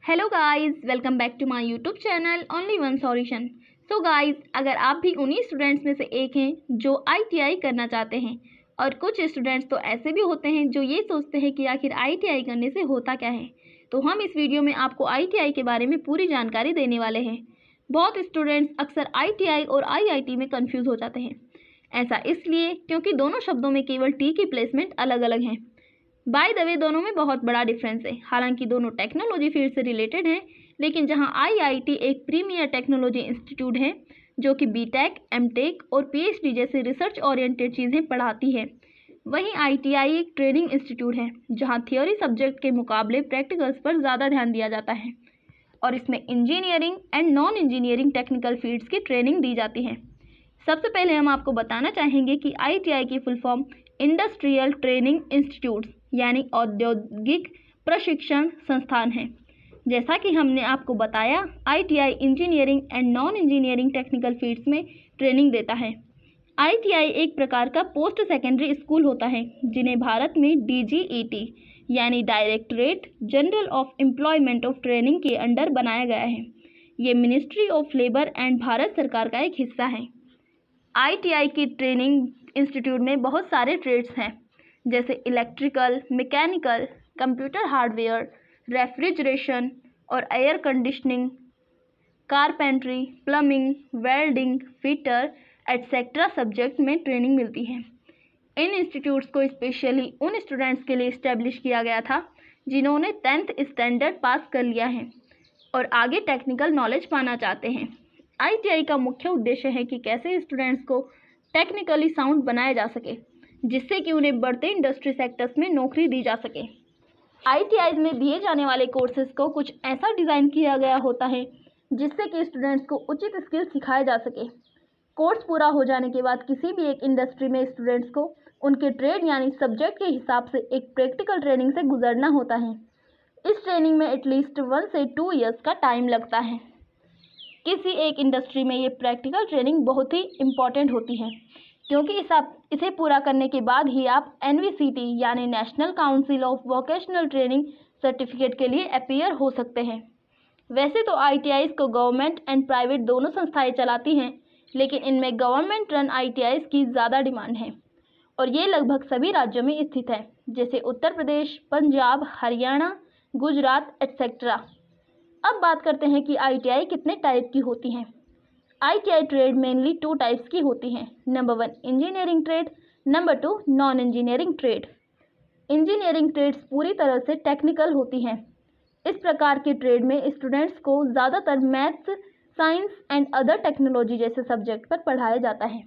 Hello guys, welcome back to my YouTube channel only one solution. So guys, अगर आप भी उन्हीं students में से एक हैं जो आईटीआई करना चाहते हैं, और कुछ स्टूडेंट्स तो ऐसे भी होते हैं जो ये सोचते हैं कि आखिर आईटीआई करने से होता क्या है, तो हम इस वीडियो में आपको आईटीआई के बारे में पूरी जानकारी देने वाले हैं। बहुत स्टूडेंट्स अक्सर आईटीआई और आईआईटी में कन्फ्यूज़ हो जाते हैं। ऐसा इसलिए क्योंकि दोनों शब्दों में केवल टी की प्लेसमेंट अलग अलग हैं। बाय द वे, दोनों में बहुत बड़ा डिफरेंस है। हालांकि दोनों टेक्नोलॉजी फील्ड से रिलेटेड हैं, लेकिन जहां आईआईटी एक प्रीमियर टेक्नोलॉजी इंस्टीट्यूट है जो कि बीटेक, एमटेक और पीएचडी जैसे रिसर्च ओरिएंटेड चीज़ें पढ़ाती है, वहीं आईटीआई एक ट्रेनिंग इंस्टीट्यूट है जहां थियोरी सब्जेक्ट के मुकाबले प्रैक्टिकल्स पर ज़्यादा ध्यान दिया जाता है और इसमें engineering and non engineering technical fields की ट्रेनिंग दी जाती है। सबसे पहले हम आपको बताना चाहेंगे कि आईटीआई की full form industrial training institute यानी औद्योगिक प्रशिक्षण संस्थान है। जैसा कि हमने आपको बताया, ITI engineering and non engineering technical fields में ट्रेनिंग देता है। आईटीआई एक प्रकार का पोस्ट सेकेंडरी स्कूल होता है जिन्हें भारत में डीजीईटी यानी directorate general of employment of training के अंडर बनाया गया है। ये ministry of labour and Bharat सरकार का एक हिस्सा है। आईटीआई की ट्रेनिंग इंस्टीट्यूट में बहुत सारे ट्रेड्स हैं, जैसे electrical, mechanical, computer hardware, refrigeration और air conditioning, carpentry, plumbing, welding, fitter etcetera subject में ट्रेनिंग मिलती है। इन इंस्टीट्यूट्स को स्पेशली उन स्टूडेंट्स के लिए इस्टेब्लिश किया गया था जिन्होंने 10th स्टैंडर्ड पास कर लिया है और आगे टेक्निकल नॉलेज पाना चाहते हैं। आईटीआई का मुख्य उद्देश्य है कि कैसे स्टूडेंट्स को टेक्निकली साउंड बनाया जा सके, जिससे कि उन्हें बढ़ते इंडस्ट्री सेक्टर्स में नौकरी दी जा सके। आईटीआई में दिए जाने वाले कोर्सेज को कुछ ऐसा डिज़ाइन किया गया होता है जिससे कि स्टूडेंट्स को उचित स्किल सिखाए जा सके। कोर्स पूरा हो जाने के बाद किसी भी एक इंडस्ट्री में स्टूडेंट्स को उनके ट्रेड यानी सब्जेक्ट के हिसाब से एक प्रैक्टिकल ट्रेनिंग से गुजरना होता है। इस ट्रेनिंग में एटलीस्ट 1 से 2 ईयर्स का टाइम लगता है। किसी एक इंडस्ट्री में ये प्रैक्टिकल ट्रेनिंग बहुत ही इम्पॉर्टेंट होती है, क्योंकि इसे पूरा करने के बाद ही आप एनवीसीटी यानी national council of vocational training certificate के लिए अपीयर हो सकते हैं। वैसे तो आईटीआईज़ को गवर्नमेंट एंड प्राइवेट दोनों संस्थाएं चलाती हैं, लेकिन इनमें गवर्नमेंट रन आईटीआईज़ की ज़्यादा डिमांड है और ये लगभग सभी राज्यों में स्थित है, जैसे उत्तर प्रदेश, पंजाब, हरियाणा, गुजरात एटसेट्रा। अब बात करते हैं कि आईटीआई कितने टाइप की होती हैं। आईटीआई ट्रेड मेनली 2 टाइप्स की होती हैं। Number 1 engineering trade, number 2 non engineering trade. Engineering trades पूरी तरह से टेक्निकल होती हैं। इस प्रकार के ट्रेड में स्टूडेंट्स को ज़्यादातर maths, science and other technology जैसे सब्जेक्ट पर पढ़ाया जाता है।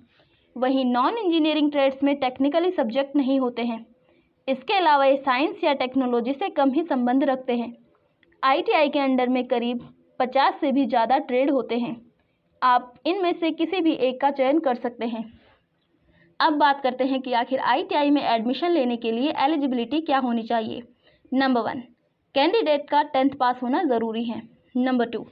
वहीं नॉन इंजीनियरिंग ट्रेड्स में टेक्निकली सब्जेक्ट नहीं होते हैं। इसके अलावा ये साइंस या टेक्नोलॉजी से कम ही संबंध रखते हैं। आईटीआई के अंडर में करीब 50 से भी ज़्यादा ट्रेड होते हैं। आप इनमें से किसी भी एक का चयन कर सकते हैं। अब बात करते हैं कि आखिर आईटीआई में एडमिशन लेने के लिए एलिजिबिलिटी क्या होनी चाहिए। नंबर 1 कैंडिडेट का 10th पास होना ज़रूरी है। नंबर 2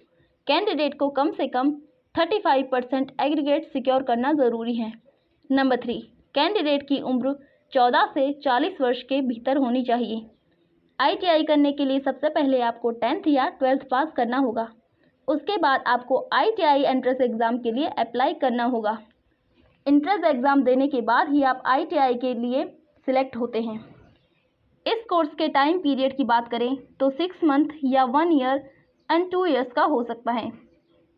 कैंडिडेट को कम से कम 35% एग्रीगेट सिक्योर करना ज़रूरी है। नंबर 3 कैंडिडेट की उम्र 14 से 40 वर्ष के भीतर होनी चाहिए। आईटीआई करने के लिए सबसे पहले आपको 10th या 12th पास करना होगा। उसके बाद आपको आईटीआई एंट्रेंस एग्ज़ाम के लिए अप्लाई करना होगा। एंट्रेंस एग्ज़ाम देने के बाद ही आप आईटीआई के लिए सिलेक्ट होते हैं। इस कोर्स के टाइम पीरियड की बात करें तो 6 मंथ या 1 ईयर एंड 2 ईयर्स का हो सकता है।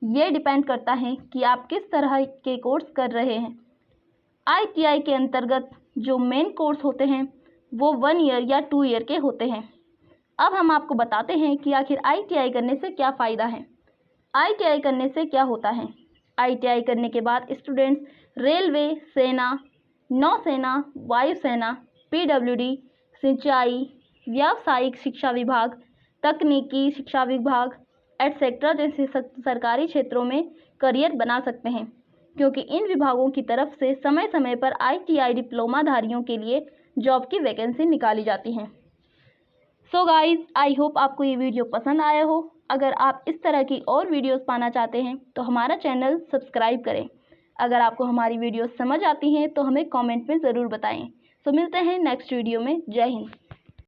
ये डिपेंड करता है कि आप किस तरह के कोर्स कर रहे हैं। आईटीआई के अंतर्गत जो मेन कोर्स होते हैं वो 1 ईयर या 2 ईयर के होते हैं। अब हम आपको बताते हैं कि आखिर आईटीआई करने से क्या फ़ायदा है। आईटीआई करने से क्या होता है। आईटीआई करने के बाद स्टूडेंट्स रेलवे, सेना, नौसेना, वायुसेना, पीडब्ल्यूडी, सिंचाई, व्यावसायिक शिक्षा विभाग, तकनीकी शिक्षा विभाग एटसेट्रा जैसे सरकारी क्षेत्रों में करियर बना सकते हैं, क्योंकि इन विभागों की तरफ से समय समय पर आईटीआई डिप्लोमाधारियों के लिए जॉब की वैकेंसी निकाली जाती हैं। सो गाइज़, आई होप आपको ये वीडियो पसंद आया हो। अगर आप इस तरह की और वीडियोस पाना चाहते हैं तो हमारा चैनल सब्सक्राइब करें। अगर आपको हमारी वीडियोस समझ आती हैं तो हमें कमेंट में ज़रूर बताएं। सो मिलते हैं नेक्स्ट वीडियो में। जय हिंद।